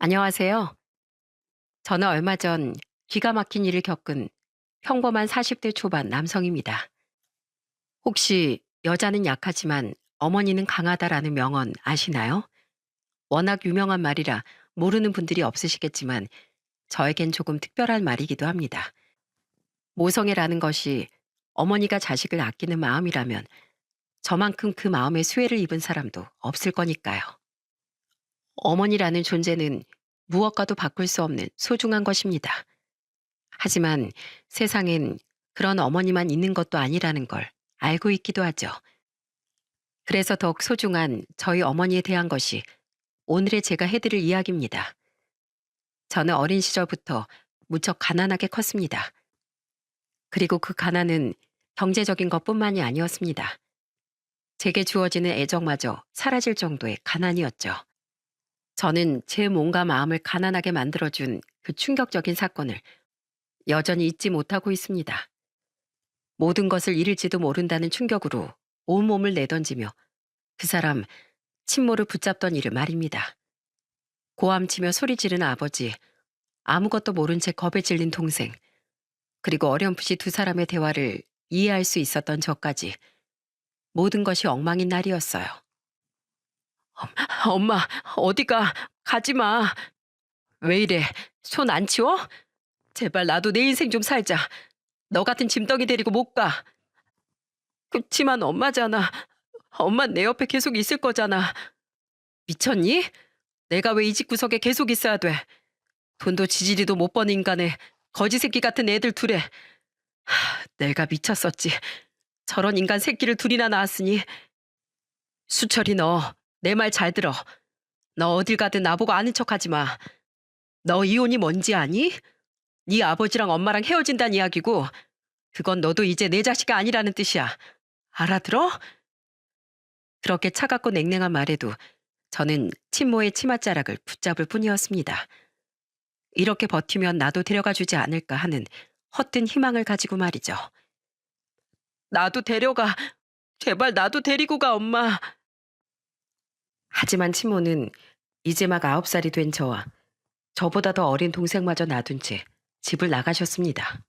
안녕하세요. 저는 얼마 전 기가 막힌 일을 겪은 평범한 40대 초반 남성입니다. 혹시 여자는 약하지만 어머니는 강하다라는 명언 아시나요? 워낙 유명한 말이라 모르는 분들이 없으시겠지만 저에겐 조금 특별한 말이기도 합니다. 모성애라는 것이 어머니가 자식을 아끼는 마음이라면 저만큼 그 마음에 수혜를 입은 사람도 없을 거니까요. 어머니라는 존재는 무엇과도 바꿀 수 없는 소중한 것입니다. 하지만 세상엔 그런 어머니만 있는 것도 아니라는 걸 알고 있기도 하죠. 그래서 더욱 소중한 저희 어머니에 대한 것이 오늘의 제가 해드릴 이야기입니다. 저는 어린 시절부터 무척 가난하게 컸습니다. 그리고 그 가난은 경제적인 것뿐만이 아니었습니다. 제게 주어지는 애정마저 사라질 정도의 가난이었죠. 저는 제 몸과 마음을 가난하게 만들어준 그 충격적인 사건을 여전히 잊지 못하고 있습니다. 모든 것을 잃을지도 모른다는 충격으로 온몸을 내던지며 그 사람 친모를 붙잡던 일을 말입니다. 고함치며 소리 지르는 아버지, 아무것도 모른 채 겁에 질린 동생, 그리고 어렴풋이 두 사람의 대화를 이해할 수 있었던 저까지 모든 것이 엉망인 날이었어요. 엄마, 어디가? 가지 마. 왜 이래? 손 안 치워? 제발 나도 내 인생 좀 살자. 너 같은 짐덩이 데리고 못 가. 그치만 엄마잖아. 엄만 내 옆에 계속 있을 거잖아. 미쳤니? 내가 왜 이 집구석에 계속 있어야 돼? 돈도 지지리도 못 버는 인간에 거지 새끼 같은 애들 둘에 내가 미쳤었지. 저런 인간 새끼를 둘이나 낳았으니. 수철이 너 내 말 잘 들어. 너 어딜 가든 나보고 아는 척하지 마. 너 이혼이 뭔지 아니? 네 아버지랑 엄마랑 헤어진다는 이야기고 그건 너도 이제 내 자식이 아니라는 뜻이야. 알아들어? 그렇게 차갑고 냉랭한 말에도 저는 친모의 치맛자락을 붙잡을 뿐이었습니다. 이렇게 버티면 나도 데려가 주지 않을까 하는 헛된 희망을 가지고 말이죠. 나도 데려가. 제발 나도 데리고 가, 엄마. 하지만 친모는 이제 막 9살이 된 저와 저보다 더 어린 동생마저 놔둔 채 집을 나가셨습니다.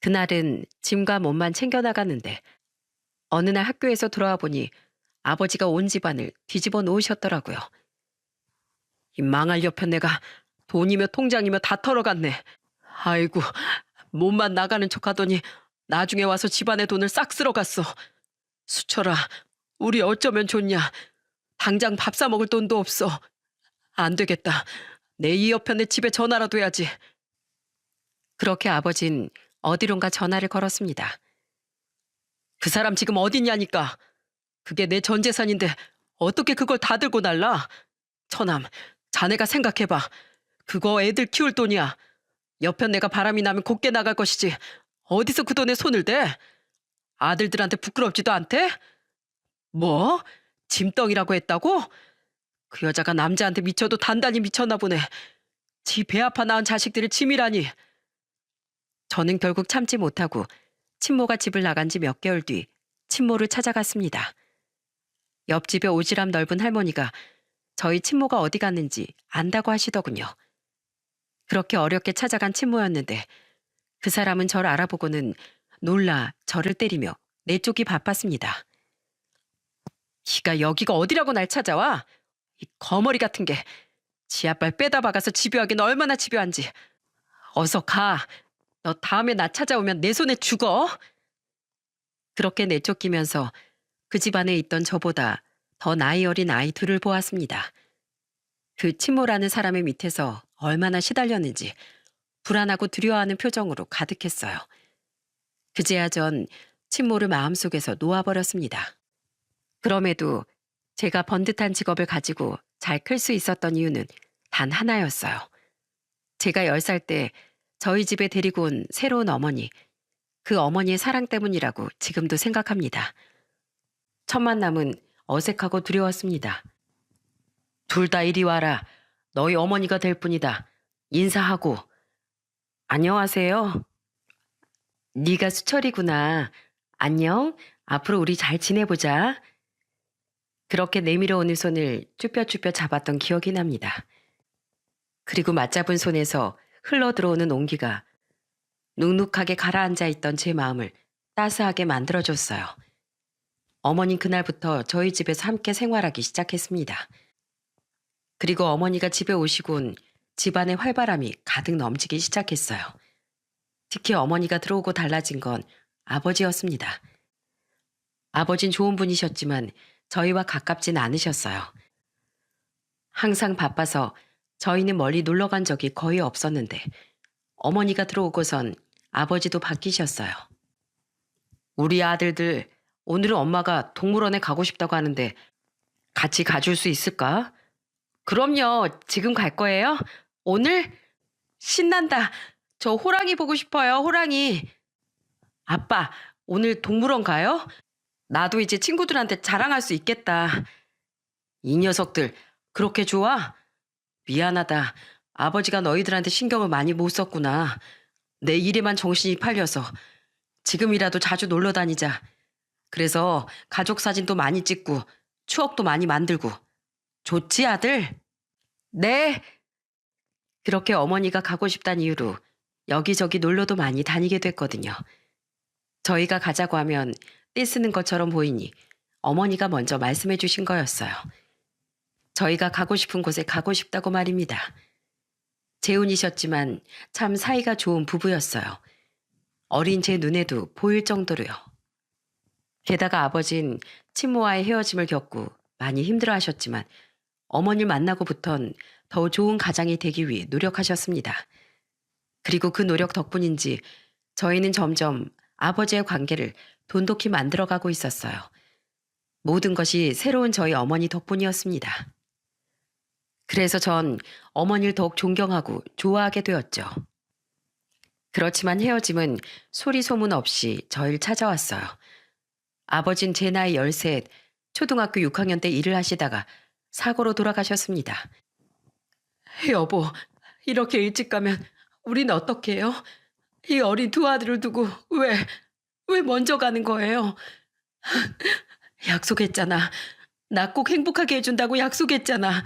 그날은 짐과 몸만 챙겨나갔는데 어느 날 학교에서 돌아와 보니 아버지가 온 집안을 뒤집어 놓으셨더라고요. 이 망할 옆에 내가 돈이며 통장이며 다 털어갔네. 아이고, 몸만 나가는 척 하더니 나중에 와서 집안의 돈을 싹 쓸어갔어. 수철아, 우리 어쩌면 좋냐. 당장 밥 사 먹을 돈도 없어. 안 되겠다. 내 이 옆편에 집에 전화라도 해야지. 그렇게 아버진 어디론가 전화를 걸었습니다. 그 사람 지금 어딨냐니까. 그게 내 전 재산인데 어떻게 그걸 다 들고 날라? 처남, 자네가 생각해봐. 그거 애들 키울 돈이야. 옆편 내가 바람이 나면 곱게 나갈 것이지. 어디서 그 돈에 손을 대? 아들들한테 부끄럽지도 않대? 뭐? 짐덩이라고 했다고? 그 여자가 남자한테 미쳐도 단단히 미쳤나 보네. 지 배 아파 낳은 자식들의 짐이라니. 저는 결국 참지 못하고 친모가 집을 나간 지 몇 개월 뒤 친모를 찾아갔습니다. 옆집에 오지랖 넓은 할머니가 저희 친모가 어디 갔는지 안다고 하시더군요. 그렇게 어렵게 찾아간 친모였는데 그 사람은 저를 알아보고는 놀라 저를 때리며 내쫓기 바빴습니다. 기가 여기가 어디라고 날 찾아와? 이 거머리 같은 게. 지하발 빼다 박아서 집요하긴 얼마나 집요한지. 어서 가. 너 다음에 나 찾아오면 내 손에 죽어. 그렇게 내쫓기면서 그 집안에 있던 저보다 더 나이 어린 아이 둘을 보았습니다. 그 친모라는 사람의 밑에서 얼마나 시달렸는지 불안하고 두려워하는 표정으로 가득했어요. 그제야 전 친모를 마음속에서 놓아버렸습니다. 그럼에도 제가 번듯한 직업을 가지고 잘 클 수 있었던 이유는 단 하나였어요. 제가 10살 때 저희 집에 데리고 온 새로운 어머니, 그 어머니의 사랑 때문이라고 지금도 생각합니다. 첫 만남은 어색하고 두려웠습니다. 둘 다 이리 와라. 너희 어머니가 될 뿐이다. 인사하고. 안녕하세요. 네가 수철이구나. 안녕. 앞으로 우리 잘 지내보자. 그렇게 내밀어 오는 손을 쭈뼛쭈뼛 잡았던 기억이 납니다. 그리고 맞잡은 손에서 흘러들어오는 온기가 눅눅하게 가라앉아 있던 제 마음을 따스하게 만들어줬어요. 어머닌 그날부터 저희 집에서 함께 생활하기 시작했습니다. 그리고 어머니가 집에 오시곤 집안에 활바람이 가득 넘치기 시작했어요. 특히 어머니가 들어오고 달라진 건 아버지였습니다. 아버진 좋은 분이셨지만 저희와 가깝진 않으셨어요. 항상 바빠서 저희는 멀리 놀러 간 적이 거의 없었는데 어머니가 들어오고선 아버지도 바뀌셨어요. 우리 아들들 오늘은 엄마가 동물원에 가고 싶다고 하는데 같이 가줄 수 있을까? 그럼요. 지금 갈 거예요? 오늘? 신난다. 저 호랑이 보고 싶어요. 호랑이. 아빠, 오늘 동물원 가요? 나도 이제 친구들한테 자랑할 수 있겠다. 이 녀석들 그렇게 좋아? 미안하다. 아버지가 너희들한테 신경을 많이 못 썼구나. 내 일에만 정신이 팔려서. 지금이라도 자주 놀러 다니자. 그래서 가족 사진도 많이 찍고 추억도 많이 만들고. 좋지, 아들? 네. 그렇게 어머니가 가고 싶다는 이유로 여기저기 놀러도 많이 다니게 됐거든요. 저희가 가자고 하면 떼쓰는 것처럼 보이니 어머니가 먼저 말씀해 주신 거였어요. 저희가 가고 싶은 곳에 가고 싶다고 말입니다. 재혼이셨지만 참 사이가 좋은 부부였어요. 어린 제 눈에도 보일 정도로요. 게다가 아버진 친모와의 헤어짐을 겪고 많이 힘들어하셨지만 어머니를 만나고부턴 더 좋은 가장이 되기 위해 노력하셨습니다. 그리고 그 노력 덕분인지 저희는 점점 아버지의 관계를 돈독히 만들어가고 있었어요. 모든 것이 새로운 저희 어머니 덕분이었습니다. 그래서 전 어머니를 더욱 존경하고 좋아하게 되었죠. 그렇지만 헤어짐은 소리 소문 없이 저희를 찾아왔어요. 아버진 제 나이 13, 초등학교 6학년 때 일을 하시다가 사고로 돌아가셨습니다. 여보, 이렇게 일찍 가면 우린 어떻게 해요? 이 어린 두 아들을 두고 왜 먼저 가는 거예요? 약속했잖아. 나 꼭 행복하게 해준다고 약속했잖아.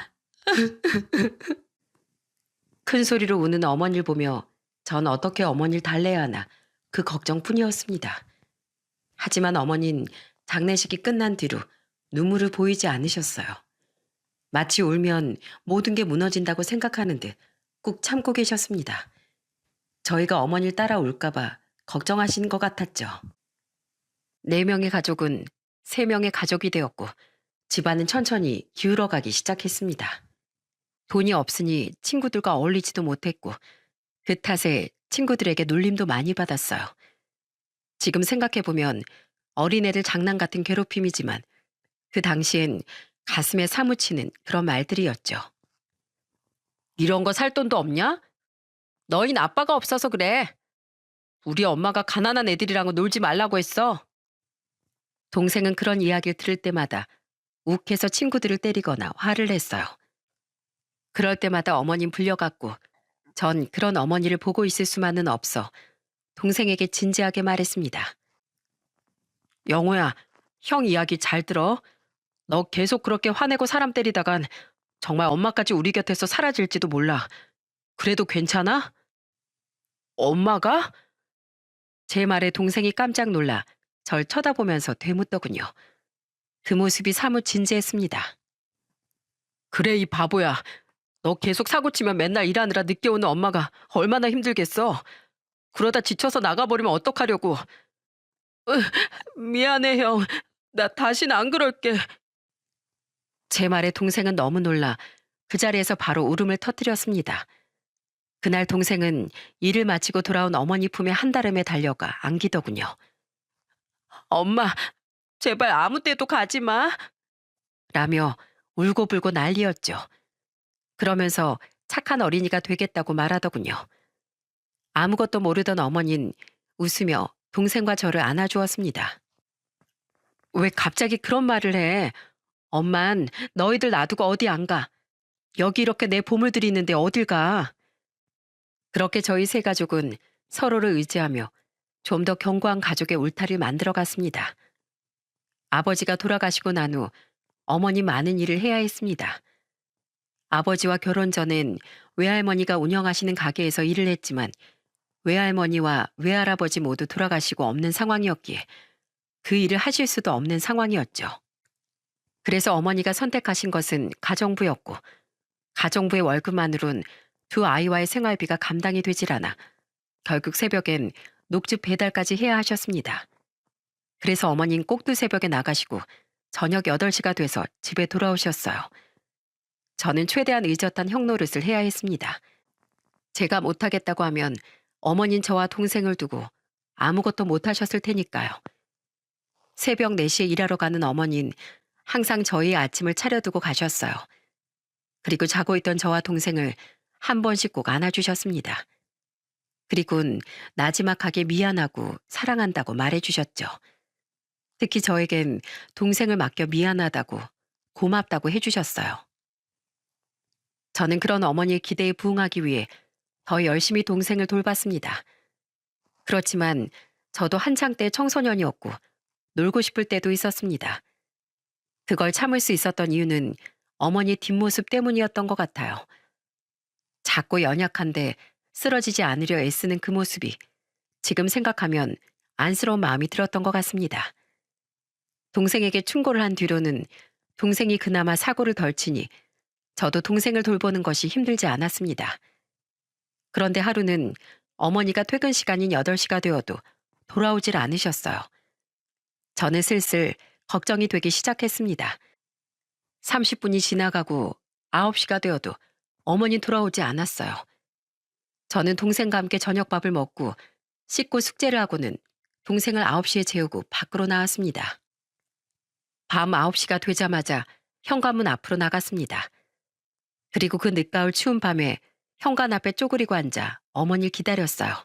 큰 소리로 우는 어머니를 보며 전 어떻게 어머니를 달래야 하나 그 걱정뿐이었습니다. 하지만 어머니는 장례식이 끝난 뒤로 눈물을 보이지 않으셨어요. 마치 울면 모든 게 무너진다고 생각하는 듯 꾹 참고 계셨습니다. 저희가 어머니를 따라 울까봐 걱정하시는 것 같았죠. 4명의 가족은 3명의 가족이 되었고 집안은 천천히 기울어가기 시작했습니다. 돈이 없으니 친구들과 어울리지도 못했고 그 탓에 친구들에게 놀림도 많이 받았어요. 지금 생각해보면 어린애들 장난 같은 괴롭힘이지만 그 당시엔 가슴에 사무치는 그런 말들이었죠. 이런 거 살 돈도 없냐? 너흰 아빠가 없어서 그래. 우리 엄마가 가난한 애들이랑 놀지 말라고 했어. 동생은 그런 이야기를 들을 때마다 욱해서 친구들을 때리거나 화를 냈어요. 그럴 때마다 어머님 불려갔고 전 그런 어머니를 보고 있을 수만은 없어 동생에게 진지하게 말했습니다. 영호야, 형 이야기 잘 들어. 너 계속 그렇게 화내고 사람 때리다간 정말 엄마까지 우리 곁에서 사라질지도 몰라. 그래도 괜찮아? 엄마가? 제 말에 동생이 깜짝 놀라 절 쳐다보면서 되묻더군요. 그 모습이 사뭇 진지했습니다. 그래, 이 바보야. 너 계속 사고치면 맨날 일하느라 늦게 오는 엄마가 얼마나 힘들겠어. 그러다 지쳐서 나가버리면 어떡하려고. 미안해, 형. 나 다시는 안 그럴게. 제 말에 동생은 너무 놀라 그 자리에서 바로 울음을 터뜨렸습니다. 그날 동생은 일을 마치고 돌아온 어머니 품에 한달음에 달려가 안기더군요. 엄마, 제발 아무 때도 가지 마. 라며 울고불고 난리였죠. 그러면서 착한 어린이가 되겠다고 말하더군요. 아무것도 모르던 어머니는 웃으며 동생과 저를 안아주었습니다. 왜 갑자기 그런 말을 해? 엄만 너희들 놔두고 어디 안 가. 여기 이렇게 내 보물들이 있는데 어딜 가. 그렇게 저희 세 가족은 서로를 의지하며 좀 더 견고한 가족의 울타리를 만들어 갔습니다. 아버지가 돌아가시고 난 후 어머니 많은 일을 해야 했습니다. 아버지와 결혼 전엔 외할머니가 운영하시는 가게에서 일을 했지만 외할머니와 외할아버지 모두 돌아가시고 없는 상황이었기에 그 일을 하실 수도 없는 상황이었죠. 그래서 어머니가 선택하신 것은 가정부였고 가정부의 월급만으론 두 아이와의 생활비가 감당이 되질 않아 결국 새벽엔 녹즙 배달까지 해야 하셨습니다. 그래서 어머닌 꼭두 새벽에 나가시고 저녁 8시가 돼서 집에 돌아오셨어요. 저는 최대한 의젓한 형 노릇을 해야 했습니다. 제가 못하겠다고 하면 어머닌 저와 동생을 두고 아무것도 못하셨을 테니까요. 새벽 4시에 일하러 가는 어머닌 항상 저희의 아침을 차려두고 가셨어요. 그리고 자고 있던 저와 동생을 한 번씩 꼭 안아주셨습니다. 그리곤 나지막하게 미안하고 사랑한다고 말해주셨죠. 특히 저에겐 동생을 맡겨 미안하다고 고맙다고 해주셨어요. 저는 그런 어머니의 기대에 부응하기 위해 더 열심히 동생을 돌봤습니다. 그렇지만 저도 한창 때 청소년이었고 놀고 싶을 때도 있었습니다. 그걸 참을 수 있었던 이유는 어머니의 뒷모습 때문이었던 것 같아요. 작고 연약한데 쓰러지지 않으려 애쓰는 그 모습이 지금 생각하면 안쓰러운 마음이 들었던 것 같습니다. 동생에게 충고를 한 뒤로는 동생이 그나마 사고를 덜 치니 저도 동생을 돌보는 것이 힘들지 않았습니다. 그런데 하루는 어머니가 퇴근 시간인 8시가 되어도 돌아오질 않으셨어요. 저는 슬슬 걱정이 되기 시작했습니다. 30분이 지나가고 9시가 되어도 어머니 돌아오지 않았어요. 저는 동생과 함께 저녁밥을 먹고 씻고 숙제를 하고는 동생을 9시에 재우고 밖으로 나왔습니다. 밤 9시가 되자마자 현관문 앞으로 나갔습니다. 그리고 그 늦가을 추운 밤에 현관 앞에 쪼그리고 앉아 어머니를 기다렸어요.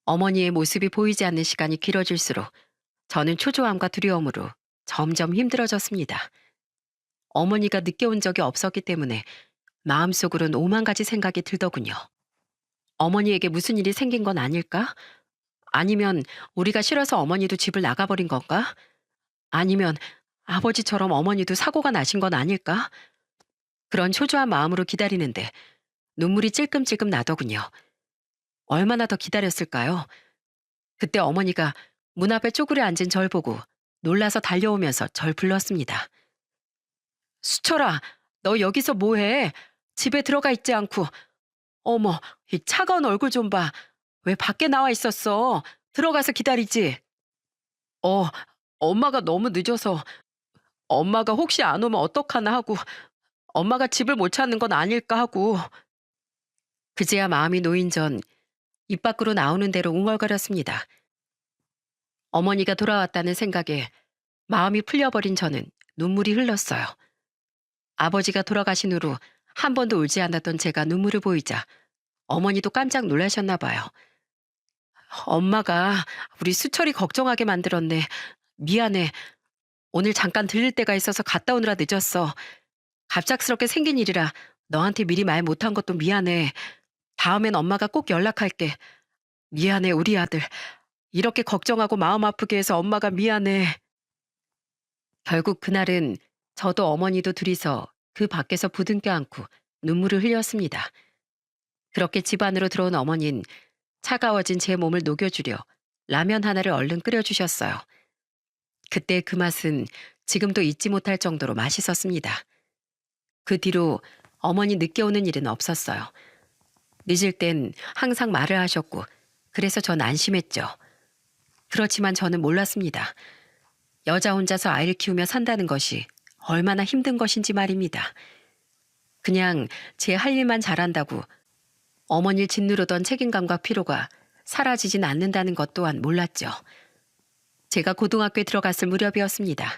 어머니의 모습이 보이지 않는 시간이 길어질수록 저는 초조함과 두려움으로 점점 힘들어졌습니다. 어머니가 늦게 온 적이 없었기 때문에 마음속으론 오만 가지 생각이 들더군요. 어머니에게 무슨 일이 생긴 건 아닐까? 아니면 우리가 싫어서 어머니도 집을 나가버린 건가? 아니면 아버지처럼 어머니도 사고가 나신 건 아닐까? 그런 초조한 마음으로 기다리는데 눈물이 찔끔찔끔 나더군요. 얼마나 더 기다렸을까요? 그때 어머니가 문 앞에 쪼그려 앉은 절 보고 놀라서 달려오면서 절 불렀습니다. 수철아, 너 여기서 뭐해? 집에 들어가 있지 않고. 어머, 이 차가운 얼굴 좀 봐. 왜 밖에 나와 있었어? 들어가서 기다리지. 어, 엄마가 너무 늦어서 엄마가 혹시 안 오면 어떡하나 하고 엄마가 집을 못 찾는 건 아닐까 하고. 그제야 마음이 놓인 전 입 밖으로 나오는 대로 웅얼거렸습니다. 어머니가 돌아왔다는 생각에 마음이 풀려버린 저는 눈물이 흘렀어요. 아버지가 돌아가신 후로 한 번도 울지 않았던 제가 눈물을 보이자 어머니도 깜짝 놀라셨나 봐요. 엄마가 우리 수철이 걱정하게 만들었네. 미안해. 오늘 잠깐 들릴 데가 있어서 갔다 오느라 늦었어. 갑작스럽게 생긴 일이라 너한테 미리 말 못한 것도 미안해. 다음엔 엄마가 꼭 연락할게. 미안해, 우리 아들. 이렇게 걱정하고 마음 아프게 해서 엄마가 미안해. 결국 그날은 저도 어머니도 둘이서 그 밖에서 부둥켜 안고 눈물을 흘렸습니다. 그렇게 집 안으로 들어온 어머니는 차가워진 제 몸을 녹여주려 라면 하나를 얼른 끓여주셨어요. 그때 그 맛은 지금도 잊지 못할 정도로 맛있었습니다. 그 뒤로 어머니 늦게 오는 일은 없었어요. 늦을 땐 항상 말을 하셨고 그래서 전 안심했죠. 그렇지만 저는 몰랐습니다. 여자 혼자서 아이를 키우며 산다는 것이 얼마나 힘든 것인지 말입니다. 그냥 제 할 일만 잘한다고 어머니를 짓누르던 책임감과 피로가 사라지진 않는다는 것 또한 몰랐죠. 제가 고등학교에 들어갔을 무렵이었습니다.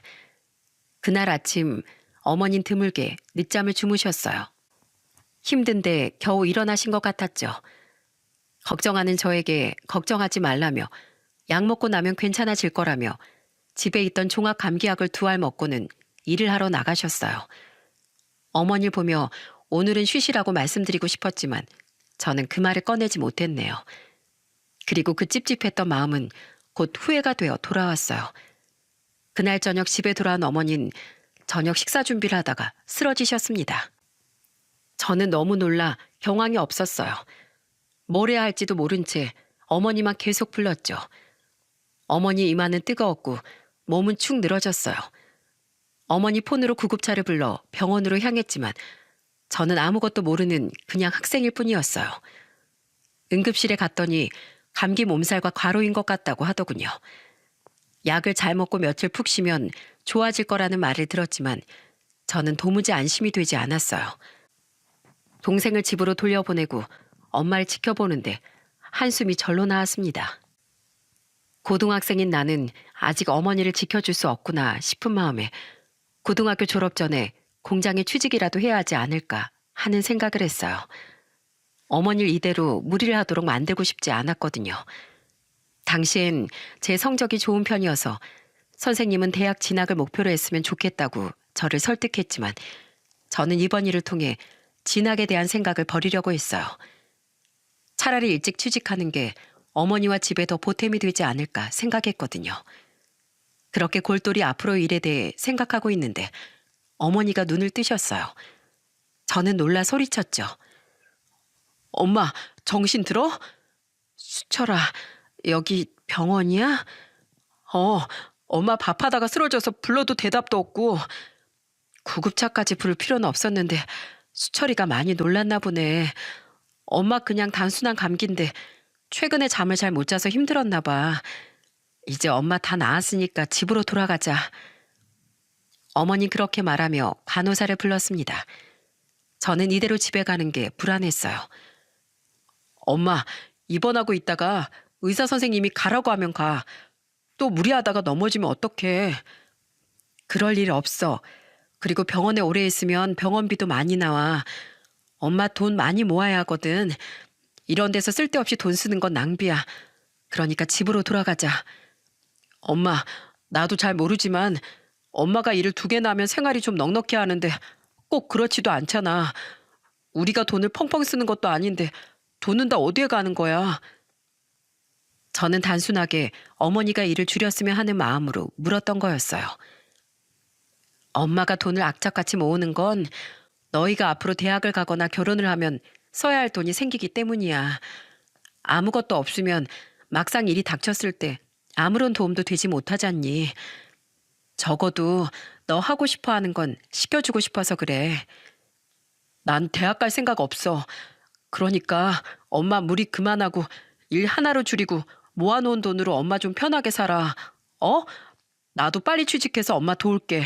그날 아침 어머닌 드물게 늦잠을 주무셨어요. 힘든데 겨우 일어나신 것 같았죠. 걱정하는 저에게 걱정하지 말라며 약 먹고 나면 괜찮아질 거라며 집에 있던 종합 감기약을 2알 먹고는 일을 하러 나가셨어요. 어머니를 보며 오늘은 쉬시라고 말씀드리고 싶었지만 저는 그 말을 꺼내지 못했네요. 그리고 그 찝찝했던 마음은 곧 후회가 되어 돌아왔어요. 그날 저녁 집에 돌아온 어머니는 저녁 식사 준비를 하다가 쓰러지셨습니다. 저는 너무 놀라 경황이 없었어요. 뭘 해야 할지도 모른 채 어머니만 계속 불렀죠. 어머니 이마는 뜨거웠고 몸은 축 늘어졌어요. 어머니 폰으로 구급차를 불러 병원으로 향했지만 저는 아무것도 모르는 그냥 학생일 뿐이었어요. 응급실에 갔더니 감기 몸살과 과로인 것 같다고 하더군요. 약을 잘 먹고 며칠 푹 쉬면 좋아질 거라는 말을 들었지만 저는 도무지 안심이 되지 않았어요. 동생을 집으로 돌려보내고 엄마를 지켜보는데 한숨이 절로 나왔습니다. 고등학생인 나는 아직 어머니를 지켜줄 수 없구나 싶은 마음에 고등학교 졸업 전에 공장에 취직이라도 해야 하지 않을까 하는 생각을 했어요. 어머니를 이대로 무리를 하도록 만들고 싶지 않았거든요. 당시엔 제 성적이 좋은 편이어서 선생님은 대학 진학을 목표로 했으면 좋겠다고 저를 설득했지만 저는 이번 일을 통해 진학에 대한 생각을 버리려고 했어요. 차라리 일찍 취직하는 게 어머니와 집에 더 보탬이 되지 않을까 생각했거든요. 그렇게 골똘히 앞으로 일에 대해 생각하고 있는데 어머니가 눈을 뜨셨어요. 저는 놀라 소리쳤죠. 엄마, 정신 들어? 수철아, 여기 병원이야? 엄마 밥하다가 쓰러져서 불러도 대답도 없고 구급차까지 부를 필요는 없었는데 수철이가 많이 놀랐나 보네. 엄마 그냥 단순한 감기인데 최근에 잠을 잘 못 자서 힘들었나 봐. 이제 엄마 다 나았으니까 집으로 돌아가자. 어머니 그렇게 말하며 간호사를 불렀습니다. 저는 이대로 집에 가는 게 불안했어요. 엄마, 입원하고 있다가 의사 선생님이 가라고 하면 가. 또 무리하다가 넘어지면 어떡해. 그럴 일 없어. 그리고 병원에 오래 있으면 병원비도 많이 나와. 엄마 돈 많이 모아야 하거든. 이런 데서 쓸데없이 돈 쓰는 건 낭비야. 그러니까 집으로 돌아가자. 엄마, 나도 잘 모르지만 엄마가 일을 2개나 하면 생활이 좀 넉넉해 하는데 꼭 그렇지도 않잖아. 우리가 돈을 펑펑 쓰는 것도 아닌데 돈은 다 어디에 가는 거야? 저는 단순하게 어머니가 일을 줄였으면 하는 마음으로 물었던 거였어요. 엄마가 돈을 악착같이 모으는 건 너희가 앞으로 대학을 가거나 결혼을 하면 써야 할 돈이 생기기 때문이야. 아무것도 없으면 막상 일이 닥쳤을 때 아무런 도움도 되지 못하잖니. 적어도 너 하고 싶어 하는 건 시켜주고 싶어서 그래. 난 대학 갈 생각 없어. 그러니까 엄마 무리 그만하고 일 하나로 줄이고 모아놓은 돈으로 엄마 좀 편하게 살아. 나도 빨리 취직해서 엄마 도울게.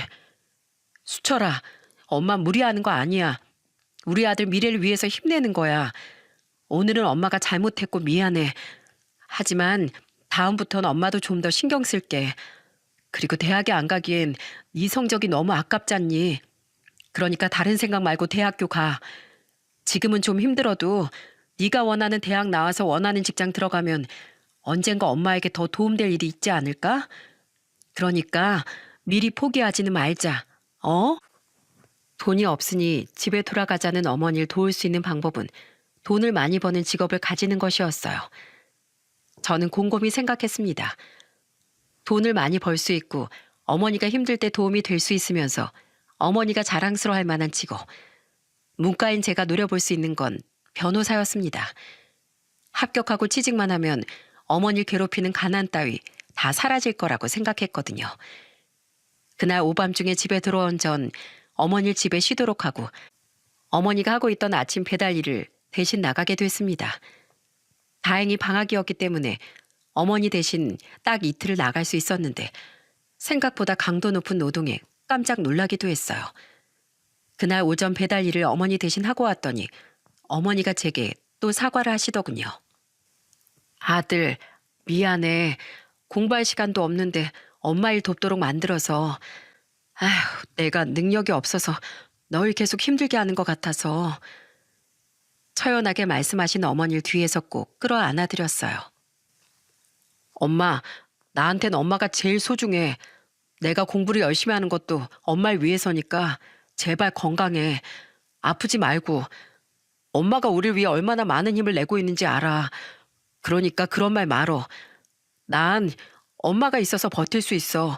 수철아, 엄마 무리하는 거 아니야. 우리 아들 미래를 위해서 힘내는 거야. 오늘은 엄마가 잘못했고 미안해. 하지만 다음부터는 엄마도 좀 더 신경 쓸게. 그리고 대학에 안 가기엔 네 성적이 너무 아깝잖니. 그러니까 다른 생각 말고 대학교 가. 지금은 좀 힘들어도 네가 원하는 대학 나와서 원하는 직장 들어가면 언젠가 엄마에게 더 도움될 일이 있지 않을까? 그러니까 미리 포기하지는 말자. 돈이 없으니 집에 돌아가자는 어머니를 도울 수 있는 방법은 돈을 많이 버는 직업을 가지는 것이었어요. 저는 곰곰이 생각했습니다. 돈을 많이 벌 수 있고 어머니가 힘들 때 도움이 될 수 있으면서 어머니가 자랑스러워할 만한 직업. 문과인 제가 노려볼 수 있는 건 변호사였습니다. 합격하고 취직만 하면 어머니를 괴롭히는 가난 따위 다 사라질 거라고 생각했거든요. 그날 오밤중에 집에 들어온 전 어머니를 집에 쉬도록 하고 어머니가 하고 있던 아침 배달 일을 대신 나가게 됐습니다. 다행히 방학이었기 때문에 어머니 대신 딱 이틀을 나갈 수 있었는데 생각보다 강도 높은 노동에 깜짝 놀라기도 했어요. 그날 오전 배달 일을 어머니 대신 하고 왔더니 어머니가 제게 또 사과를 하시더군요. 아들, 미안해. 공부할 시간도 없는데 엄마 일 돕도록 만들어서. 아휴, 내가 능력이 없어서 널 계속 힘들게 하는 것 같아서. 처연하게 말씀하신 어머니를 뒤에서 꼭 끌어안아드렸어요. 엄마, 나한텐 엄마가 제일 소중해. 내가 공부를 열심히 하는 것도 엄마를 위해서니까 제발 건강해. 아프지 말고. 엄마가 우리를 위해 얼마나 많은 힘을 내고 있는지 알아. 그러니까 그런 말 말어. 난 엄마가 있어서 버틸 수 있어.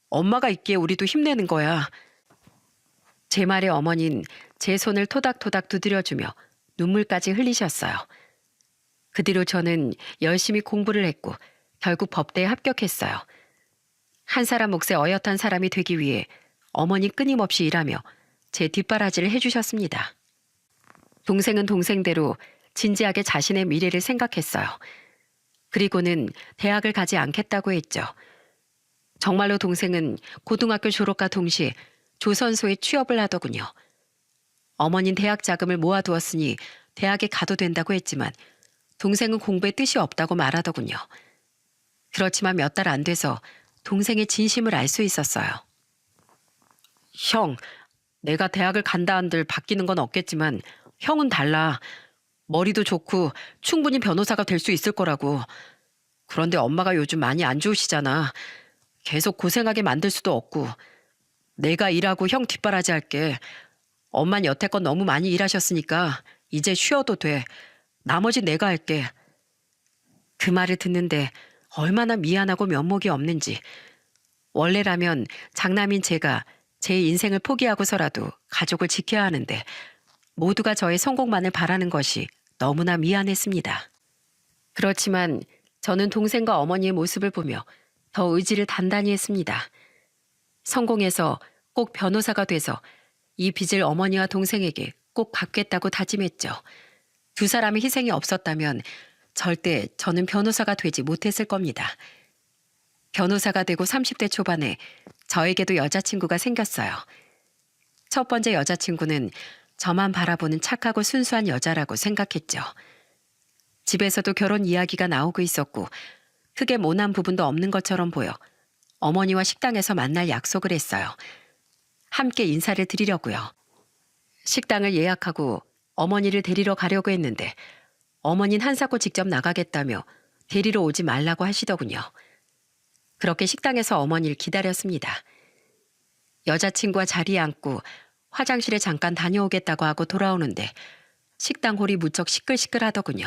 엄마가 있기에 우리도 힘내는 거야. 제 말에 어머니는 제 손을 토닥토닥 두드려주며 눈물까지 흘리셨어요. 그 뒤로 저는 열심히 공부를 했고 결국 법대에 합격했어요. 한 사람 몫에 어엿한 사람이 되기 위해 어머니 끊임없이 일하며 제 뒷바라지를 해주셨습니다. 동생은 동생대로 진지하게 자신의 미래를 생각했어요. 그리고는 대학을 가지 않겠다고 했죠. 정말로 동생은 고등학교 졸업과 동시에 조선소에 취업을 하더군요. 어머니는 대학 자금을 모아두었으니 대학에 가도 된다고 했지만 동생은 공부에 뜻이 없다고 말하더군요. 그렇지만 몇 달 안 돼서 동생의 진심을 알 수 있었어요. 형, 내가 대학을 간다 한들 바뀌는 건 없겠지만 형은 달라. 머리도 좋고 충분히 변호사가 될 수 있을 거라고. 그런데 엄마가 요즘 많이 안 좋으시잖아. 계속 고생하게 만들 수도 없고. 내가 일하고 형 뒷바라지 할게. 엄만 여태껏 너무 많이 일하셨으니까 이제 쉬어도 돼. 나머지 내가 할게. 그 말을 듣는데 얼마나 미안하고 면목이 없는지. 원래라면 장남인 제가 제 인생을 포기하고서라도 가족을 지켜야 하는데 모두가 저의 성공만을 바라는 것이 너무나 미안했습니다. 그렇지만 저는 동생과 어머니의 모습을 보며 더 의지를 단단히 했습니다. 성공해서 꼭 변호사가 돼서 이 빚을 어머니와 동생에게 꼭 갚겠다고 다짐했죠. 두 사람의 희생이 없었다면 절대 저는 변호사가 되지 못했을 겁니다. 변호사가 되고 30대 초반에 저에게도 여자친구가 생겼어요. 첫 번째 여자친구는 저만 바라보는 착하고 순수한 여자라고 생각했죠. 집에서도 결혼 이야기가 나오고 있었고 크게 모난 부분도 없는 것처럼 보여 어머니와 식당에서 만날 약속을 했어요. 함께 인사를 드리려고요. 식당을 예약하고 어머니를 데리러 가려고 했는데 어머니는 한사코 직접 나가겠다며 데리러 오지 말라고 하시더군요. 그렇게 식당에서 어머니를 기다렸습니다. 여자친구와 자리에 앉고 화장실에 잠깐 다녀오겠다고 하고 돌아오는데 식당 홀이 무척 시끌시끌하더군요.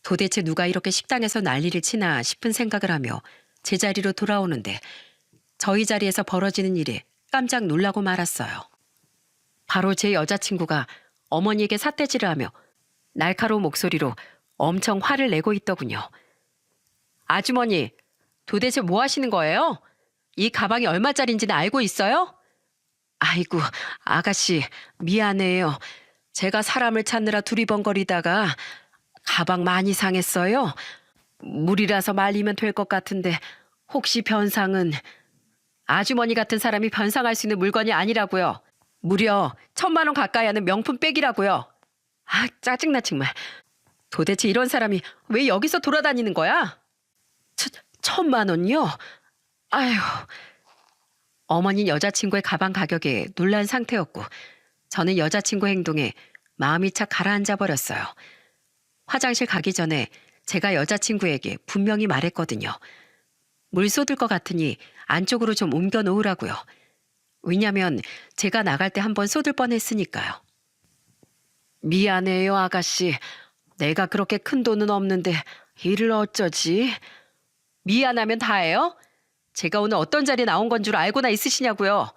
도대체 누가 이렇게 식당에서 난리를 치나 싶은 생각을 하며 제자리로 돌아오는데 저희 자리에서 벌어지는 일에 깜짝 놀라고 말았어요. 바로 제 여자친구가 어머니에게 삿대질을 하며 날카로운 목소리로 엄청 화를 내고 있더군요. 아주머니, 도대체 뭐 하시는 거예요? 이 가방이 얼마짜린지는 알고 있어요? 아이고, 아가씨, 미안해요. 제가 사람을 찾느라 두리번거리다가 가방 많이 상했어요. 물이라서 말리면 될 것 같은데 혹시 변상은? 아주머니 같은 사람이 변상할 수 있는 물건이 아니라고요. 무려 1,000만 원 가까이 하는 명품 백이라고요. 아, 짜증나 정말. 도대체 이런 사람이 왜 여기서 돌아다니는 거야? 1,000만 원이요? 아휴. 어머니는 여자친구의 가방 가격에 놀란 상태였고 저는 여자친구 행동에 마음이 착 가라앉아 버렸어요. 화장실 가기 전에 제가 여자친구에게 분명히 말했거든요. 물 쏟을 것 같으니 안쪽으로 좀 옮겨 놓으라고요. 왜냐면 제가 나갈 때 한번 쏟을 뻔했으니까요. 미안해요, 아가씨. 내가 그렇게 큰 돈은 없는데 일을 어쩌지? 미안하면 다해요? 제가 오늘 어떤 자리에 나온 건 줄 알고나 있으시냐고요.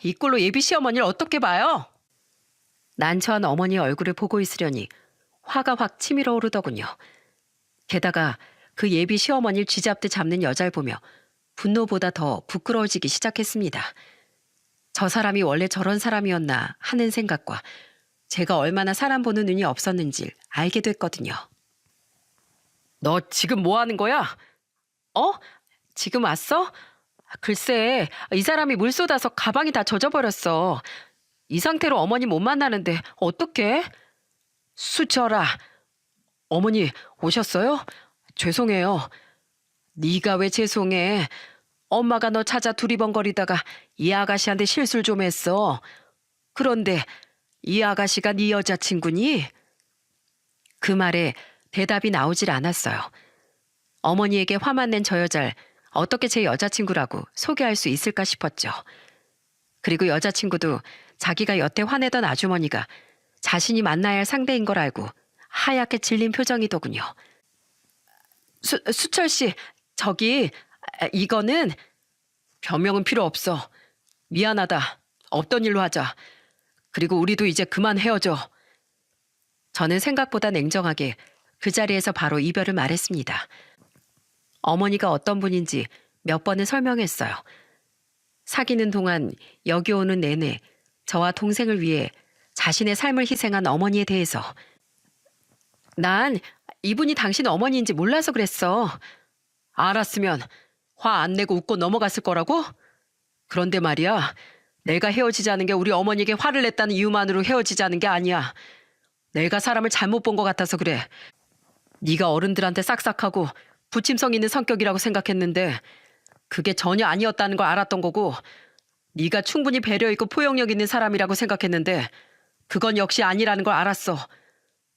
이 꼴로 예비 시어머니를 어떻게 봐요? 난처한 어머니 얼굴을 보고 있으려니 화가 확 치밀어 오르더군요. 게다가 그 예비 시어머니를 쥐잡듯 잡는 여자를 보며 분노보다 더 부끄러워지기 시작했습니다. 저 사람이 원래 저런 사람이었나 하는 생각과 제가 얼마나 사람 보는 눈이 없었는지 알게 됐거든요. 너 지금 뭐 하는 거야? 어? 지금 왔어? 글쎄, 이 사람이 물 쏟아서 가방이 다 젖어버렸어. 이 상태로 어머니 못 만나는데 어떡해? 수철아. 어머니 오셨어요? 죄송해요. 네가 왜 죄송해? 엄마가 너 찾아 두리번거리다가 이 아가씨한테 실수를 좀 했어. 그런데 이 아가씨가 네 여자친구니? 그 말에 대답이 나오질 않았어요. 어머니에게 화만 낸 저 여자를 어떻게 제 여자친구라고 소개할 수 있을까 싶었죠. 그리고 여자친구도 자기가 여태 화내던 아주머니가 자신이 만나야 할 상대인 걸 알고 하얗게 질린 표정이더군요. 수철 씨, 저기 이거는 변명은 필요 없어. 미안하다. 없던 일로 하자. 그리고 우리도 이제 그만 헤어져. 저는 생각보다 냉정하게 그 자리에서 바로 이별을 말했습니다. 어머니가 어떤 분인지 몇 번을 설명했어요. 사귀는 동안 여기 오는 내내 저와 동생을 위해 자신의 삶을 희생한 어머니에 대해서 난 이분이 당신 어머니인지 몰라서 그랬어. 알았으면 화 안 내고 웃고 넘어갔을 거라고? 그런데 말이야, 내가 헤어지자는 게 우리 어머니에게 화를 냈다는 이유만으로 헤어지자는 게 아니야. 내가 사람을 잘못 본 것 같아서 그래. 네가 어른들한테 싹싹하고 부침성 있는 성격이라고 생각했는데 그게 전혀 아니었다는 걸 알았던 거고, 네가 충분히 배려 있고 포용력 있는 사람이라고 생각했는데 그건 역시 아니라는 걸 알았어.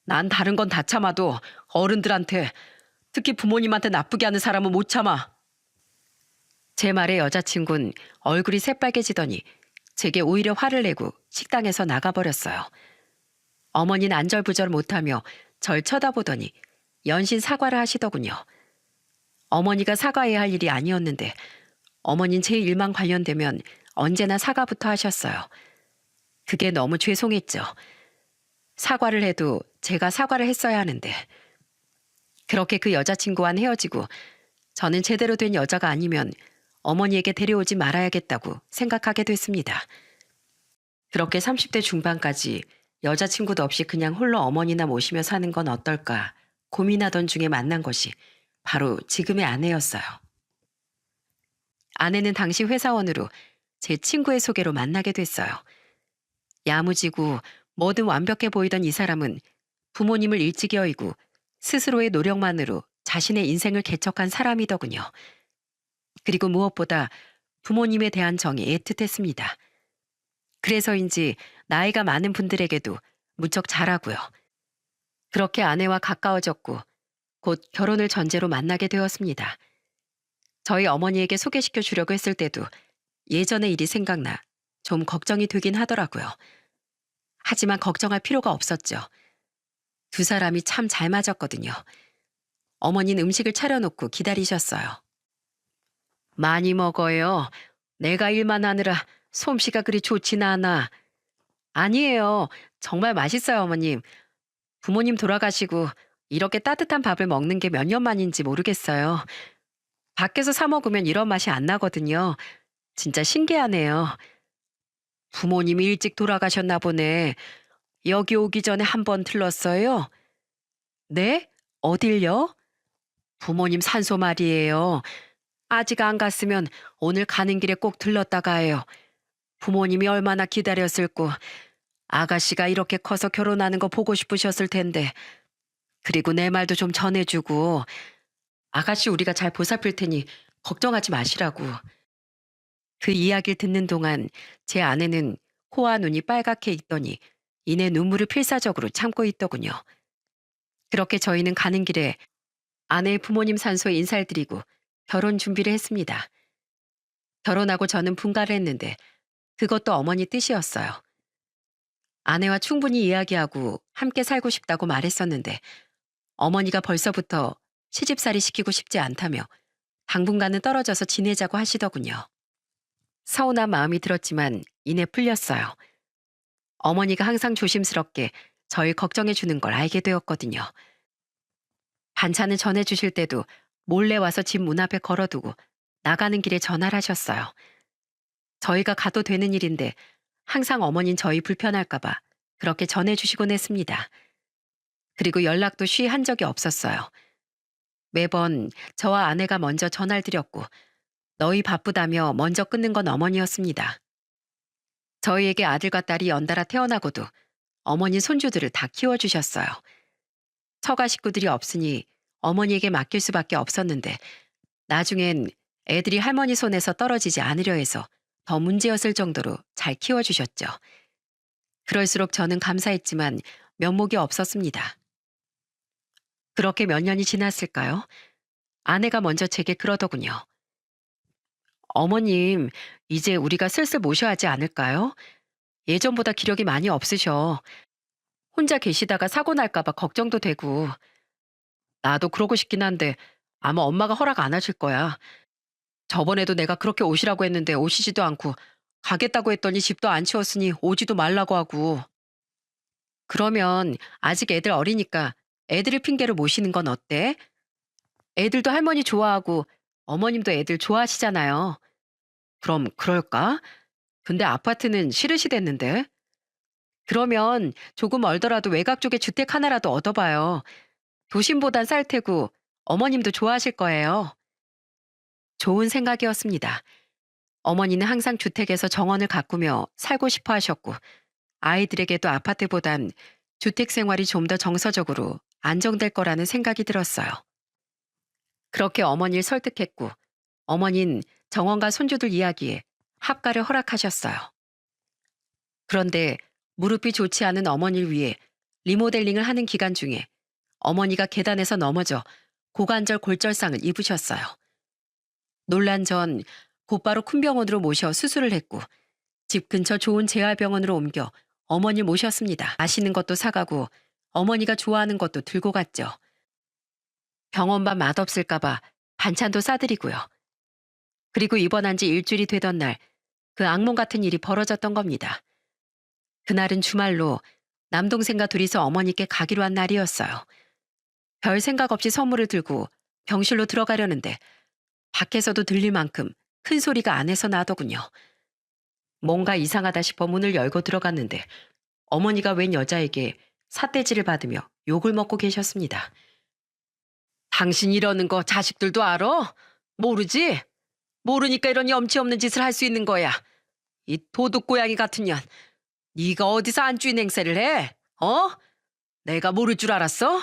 난 다른 건 다 참아도 어른들한테, 특히 부모님한테 나쁘게 하는 사람은 못 참아. 제 말에 여자친구는 얼굴이 새빨개지더니 제게 오히려 화를 내고 식당에서 나가버렸어요. 어머니는 안절부절 못하며 절 쳐다보더니 연신 사과를 하시더군요. 어머니가 사과해야 할 일이 아니었는데 어머니는 제 일만 관련되면 언제나 사과부터 하셨어요. 그게 너무 죄송했죠. 사과를 해도 제가 사과를 했어야 하는데. 그렇게 그 여자친구와는 헤어지고 저는 제대로 된 여자가 아니면 어머니에게 데려오지 말아야겠다고 생각하게 됐습니다. 그렇게 30대 중반까지 여자친구도 없이 그냥 홀로 어머니나 모시며 사는 건 어떨까 고민하던 중에 만난 것이 바로 지금의 아내였어요. 아내는 당시 회사원으로 제 친구의 소개로 만나게 됐어요. 야무지고 뭐든 완벽해 보이던 이 사람은 부모님을 일찍 여의고 스스로의 노력만으로 자신의 인생을 개척한 사람이더군요. 그리고 무엇보다 부모님에 대한 정이 애틋했습니다. 그래서인지 나이가 많은 분들에게도 무척 잘하고요. 그렇게 아내와 가까워졌고 곧 결혼을 전제로 만나게 되었습니다. 저희 어머니에게 소개시켜 주려고 했을 때도 예전의 일이 생각나 좀 걱정이 되긴 하더라고요. 하지만 걱정할 필요가 없었죠. 두 사람이 참 잘 맞았거든요. 어머니는 음식을 차려놓고 기다리셨어요. 많이 먹어요. 내가 일만 하느라 솜씨가 그리 좋진 않아. 아니에요. 정말 맛있어요, 어머님. 부모님 돌아가시고 이렇게 따뜻한 밥을 먹는 게 몇 년 만인지 모르겠어요. 밖에서 사 먹으면 이런 맛이 안 나거든요. 진짜 신기하네요. 부모님이 일찍 돌아가셨나 보네. 여기 오기 전에 한 번 들렀어요? 네? 어딜요? 부모님 산소 말이에요. 아직 안 갔으면 오늘 가는 길에 꼭 들렀다 가요. 부모님이 얼마나 기다렸을꼬. 아가씨가 이렇게 커서 결혼하는 거 보고 싶으셨을 텐데. 그리고 내 말도 좀 전해주고. 아가씨 우리가 잘 보살필 테니 걱정하지 마시라고. 그 이야기를 듣는 동안 제 아내는 코와 눈이 빨갛게 있더니 이내 눈물을 필사적으로 참고 있더군요. 그렇게 저희는 가는 길에 아내의 부모님 산소에 인사를 드리고 결혼 준비를 했습니다. 결혼하고 저는 분가를 했는데 그것도 어머니 뜻이었어요. 아내와 충분히 이야기하고 함께 살고 싶다고 말했었는데 어머니가 벌써부터 시집살이 시키고 싶지 않다며 당분간은 떨어져서 지내자고 하시더군요. 서운한 마음이 들었지만 이내 풀렸어요. 어머니가 항상 조심스럽게 저를 걱정해 주는 걸 알게 되었거든요. 반찬을 전해주실 때도 몰래 와서 집 문 앞에 걸어두고 나가는 길에 전화를 하셨어요. 저희가 가도 되는 일인데 항상 어머닌 저희 불편할까봐 그렇게 전해주시곤 했습니다. 그리고 연락도 쉬 한 적이 없었어요. 매번 저와 아내가 먼저 전화를 드렸고 너희 바쁘다며 먼저 끊는 건 어머니였습니다. 저희에게 아들과 딸이 연달아 태어나고도 어머니 손주들을 다 키워주셨어요. 처가 식구들이 없으니 어머니에게 맡길 수밖에 없었는데 나중엔 애들이 할머니 손에서 떨어지지 않으려 해서 더 문제였을 정도로 잘 키워주셨죠. 그럴수록 저는 감사했지만 면목이 없었습니다. 그렇게 몇 년이 지났을까요? 아내가 먼저 제게 그러더군요. 어머님, 이제 우리가 슬슬 모셔야 하지 않을까요? 예전보다 기력이 많이 없으셔. 혼자 계시다가 사고 날까봐 걱정도 되고. 나도 그러고 싶긴 한데 아마 엄마가 허락 안 하실 거야. 저번에도 내가 그렇게 오시라고 했는데 오시지도 않고 가겠다고 했더니 집도 안 치웠으니 오지도 말라고 하고. 그러면 아직 애들 어리니까 애들을 핑계로 모시는 건 어때? 애들도 할머니 좋아하고 어머님도 애들 좋아하시잖아요. 그럼 그럴까? 근데 아파트는 싫으시댔는데. 그러면 조금 멀더라도 외곽 쪽에 주택 하나라도 얻어봐요. 도심보단 쌀 테고 어머님도 좋아하실 거예요. 좋은 생각이었습니다. 어머니는 항상 주택에서 정원을 가꾸며 살고 싶어 하셨고, 아이들에게도 아파트보단 주택 생활이 좀 더 정서적으로 안정될 거라는 생각이 들었어요. 그렇게 어머니를 설득했고, 어머닌 정원과 손주들 이야기에 합가를 허락하셨어요. 그런데 무릎이 좋지 않은 어머니를 위해 리모델링을 하는 기간 중에 어머니가 계단에서 넘어져 고관절 골절상을 입으셨어요. 논란 전 곧바로 큰 병원으로 모셔 수술을 했고, 집 근처 좋은 재활병원으로 옮겨 어머니를 모셨습니다. 맛있는 것도 사가고 어머니가 좋아하는 것도 들고 갔죠. 병원밥 맛없을까봐 반찬도 싸드리고요. 그리고 입원한 지 일주일이 되던 날, 그 악몽 같은 일이 벌어졌던 겁니다. 그날은 주말로 남동생과 둘이서 어머니께 가기로 한 날이었어요. 별 생각 없이 선물을 들고 병실로 들어가려는데 밖에서도 들릴 만큼 큰 소리가 안에서 나더군요. 뭔가 이상하다 싶어 문을 열고 들어갔는데 어머니가 웬 여자에게 삿대질을 받으며 욕을 먹고 계셨습니다. 당신 이러는 거 자식들도 알아? 모르지? 모르니까 이런 염치 없는 짓을 할 수 있는 거야. 이 도둑고양이 같은 년. 네가 어디서 안주인 행세를 해? 어? 내가 모를 줄 알았어?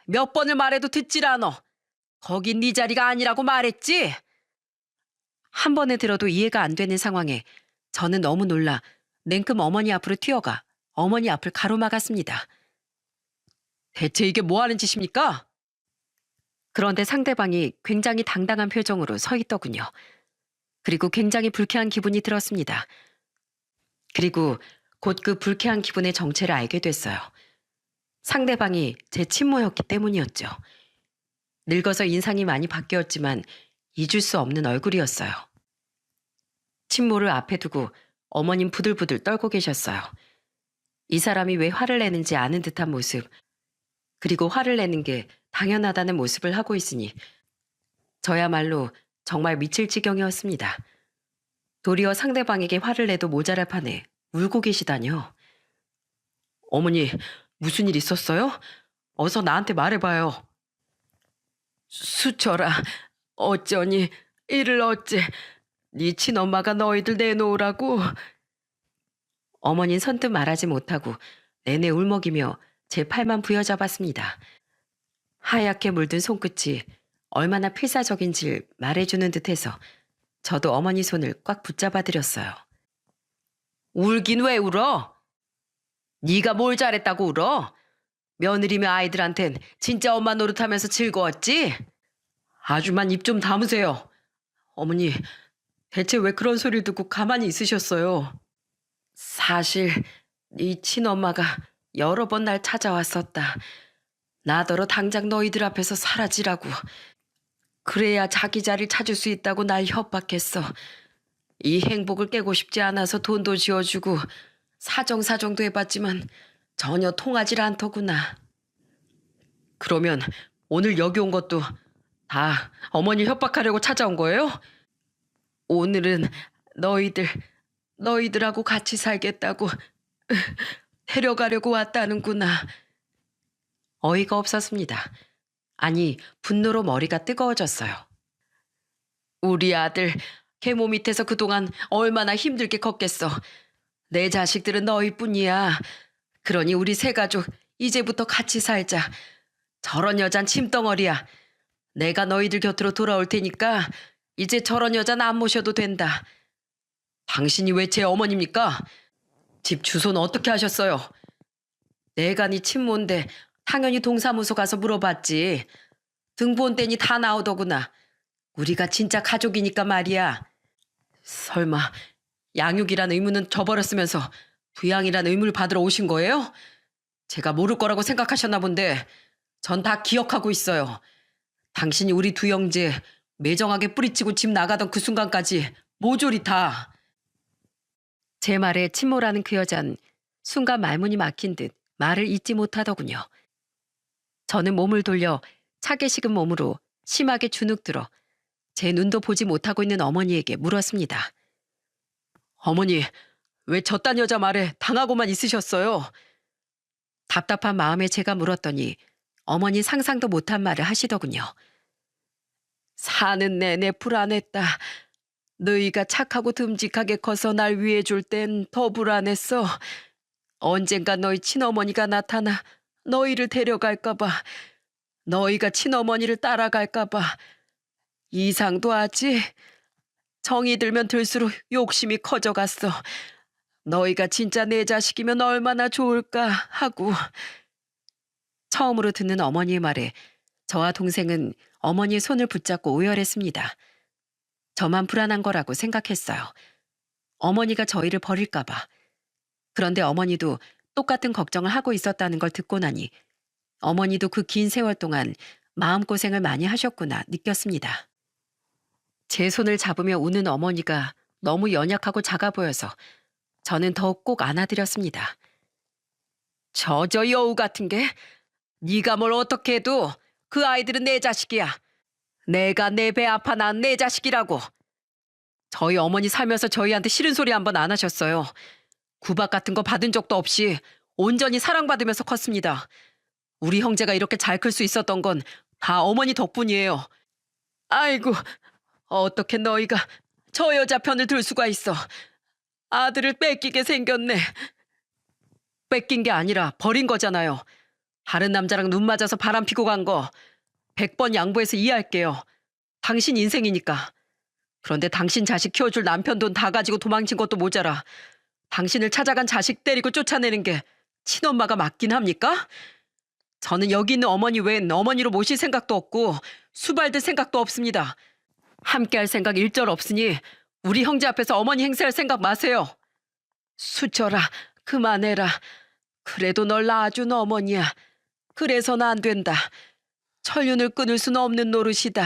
몇 번을 말해도 듣질 않아. 거긴 네 자리가 아니라고 말했지? 한 번에 들어도 이해가 안 되는 상황에 저는 너무 놀라 냉큼 어머니 앞으로 튀어가 어머니 앞을 가로막았습니다. 대체 이게 뭐 하는 짓입니까? 그런데 상대방이 굉장히 당당한 표정으로 서 있더군요. 그리고 굉장히 불쾌한 기분이 들었습니다. 그리고 곧 그 불쾌한 기분의 정체를 알게 됐어요. 상대방이 제 친모였기 때문이었죠. 늙어서 인상이 많이 바뀌었지만 잊을 수 없는 얼굴이었어요. 친모를 앞에 두고 어머님 부들부들 떨고 계셨어요. 이 사람이 왜 화를 내는지 아는 듯한 모습, 그리고 화를 내는 게 당연하다는 모습을 하고 있으니 저야말로 정말 미칠 지경이었습니다. 도리어 상대방에게 화를 내도 모자랄 판에 울고 계시다뇨. 어머니, 무슨 일 있었어요? 어서 나한테 말해봐요. 수철아, 어쩌니 이를 어째 네 친엄마가 너희들 내놓으라고. 어머니는 선뜻 말하지 못하고 내내 울먹이며 제 팔만 부여잡았습니다. 하얗게 물든 손끝이 얼마나 필사적인지를 말해주는 듯해서 저도 어머니 손을 꽉 붙잡아드렸어요. 울긴 왜 울어? 네가 뭘 잘했다고 울어? 며느리며 아이들한텐 진짜 엄마 노릇하면서 즐거웠지? 아주만 입 좀 다무세요. 어머니, 대체 왜 그런 소리를 듣고 가만히 있으셨어요? 사실 네 친엄마가 여러 번 날 찾아왔었다. 나더러 당장 너희들 앞에서 사라지라고. 그래야 자기 자리를 찾을 수 있다고 날 협박했어. 이 행복을 깨고 싶지 않아서 돈도 지어주고 사정사정도 해봤지만 전혀 통하질 않더구나. 그러면 오늘 여기 온 것도 다 어머니 협박하려고 찾아온 거예요? 오늘은 너희들하고 같이 살겠다고 데려가려고 왔다는구나. 어이가 없었습니다. 아니, 분노로 머리가 뜨거워졌어요. 우리 아들 계모 밑에서 그동안 얼마나 힘들게 컸겠어. 내 자식들은 너희뿐이야. 그러니 우리 세 가족 이제부터 같이 살자. 저런 여잔 침덩어리야. 내가 너희들 곁으로 돌아올 테니까 이제 저런 여잔 안 모셔도 된다. 당신이 왜 제 어머니입니까? 집 주소는 어떻게 하셨어요? 내가 네 친모인데 당연히 동사무소 가서 물어봤지. 등본 떼니 다 나오더구나. 우리가 진짜 가족이니까 말이야. 설마 양육이란 의무는 저버렸으면서 부양이란 의무를 받으러 오신 거예요? 제가 모를 거라고 생각하셨나 본데 전 다 기억하고 있어요. 당신이 우리 두 형제 매정하게 뿌리치고 집 나가던 그 순간까지 모조리 다. 제 말에 침몰하는 그 여잔 순간 말문이 막힌 듯 말을 잇지 못하더군요. 저는 몸을 돌려 차게 식은 몸으로 심하게 주눅들어 제 눈도 보지 못하고 있는 어머니에게 물었습니다. 어머니, 왜 저딴 여자 말에 당하고만 있으셨어요? 답답한 마음에 제가 물었더니 어머니 상상도 못한 말을 하시더군요. 사는 내내 불안했다. 너희가 착하고 듬직하게 커서 날 위해줄 땐 더 불안했어. 언젠가 너희 친어머니가 나타나 너희를 데려갈까봐, 너희가 친어머니를 따라갈까봐 이상도 하지. 정이 들면 들수록 욕심이 커져갔어. 너희가 진짜 내 자식이면 얼마나 좋을까 하고. 처음으로 듣는 어머니의 말에 저와 동생은 어머니의 손을 붙잡고 오열했습니다. 저만 불안한 거라고 생각했어요. 어머니가 저희를 버릴까봐. 그런데 어머니도 똑같은 걱정을 하고 있었다는 걸 듣고 나니 어머니도 그 긴 세월 동안 마음고생을 많이 하셨구나 느꼈습니다. 제 손을 잡으며 우는 어머니가 너무 연약하고 작아 보여서 저는 더욱 꼭 안아드렸습니다. 저저 여우 같은 게 네가 뭘 어떻게 해도 그 아이들은 내 자식이야. 내가 내 배 아파 낳은 내 자식이라고. 저희 어머니 살면서 저희한테 싫은 소리 한 번 안 하셨어요. 구박 같은 거 받은 적도 없이 온전히 사랑받으면서 컸습니다. 우리 형제가 이렇게 잘 클 수 있었던 건 다 어머니 덕분이에요. 아이고, 어떻게 너희가 저 여자 편을 들 수가 있어. 아들을 뺏기게 생겼네. 뺏긴 게 아니라 버린 거잖아요. 다른 남자랑 눈 맞아서 바람 피고 간 거 100번 양보해서 이해할게요. 당신 인생이니까. 그런데 당신 자식 키워줄 남편 돈 다 가지고 도망친 것도 모자라 당신을 찾아간 자식 때리고 쫓아내는 게 친엄마가 맞긴 합니까? 저는 여기 있는 어머니 외엔 어머니로 모실 생각도 없고 수발될 생각도 없습니다. 함께할 생각 일절 없으니 우리 형제 앞에서 어머니 행세할 생각 마세요. 수철아, 그만해라. 그래도 널 낳아준 어머니야. 그래서는 안 된다. 천륜을 끊을 수는 없는 노릇이다.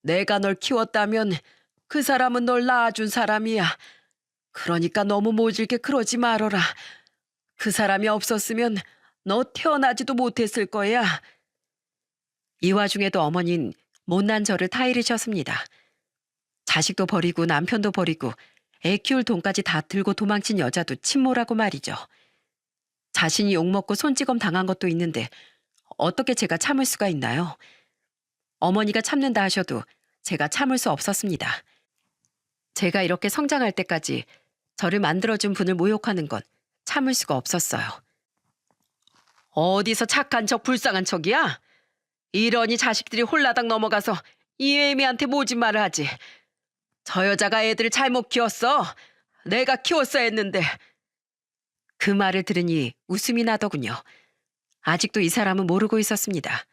내가 널 키웠다면 그 사람은 널 낳아준 사람이야. 그러니까 너무 모질게 그러지 말어라. 그 사람이 없었으면 너 태어나지도 못했을 거야. 이 와중에도 어머니는 못난 저를 타이르셨습니다. 자식도 버리고 남편도 버리고 애 키울 돈까지 다 들고 도망친 여자도 침몰하고 말이죠. 자신이 욕먹고 손찌검 당한 것도 있는데 어떻게 제가 참을 수가 있나요? 어머니가 참는다 하셔도 제가 참을 수 없었습니다. 제가 이렇게 성장할 때까지 저를 만들어준 분을 모욕하는 건 참을 수가 없었어요. 어디서 착한 척 불쌍한 척이야? 이러니 자식들이 홀라당 넘어가서 이 애미한테 모진말을 하지. 저 여자가 애들을 잘못 키웠어. 내가 키웠어야 했는데. 그 말을 들으니 웃음이 나더군요. 아직도 이 사람은 모르고 있었습니다.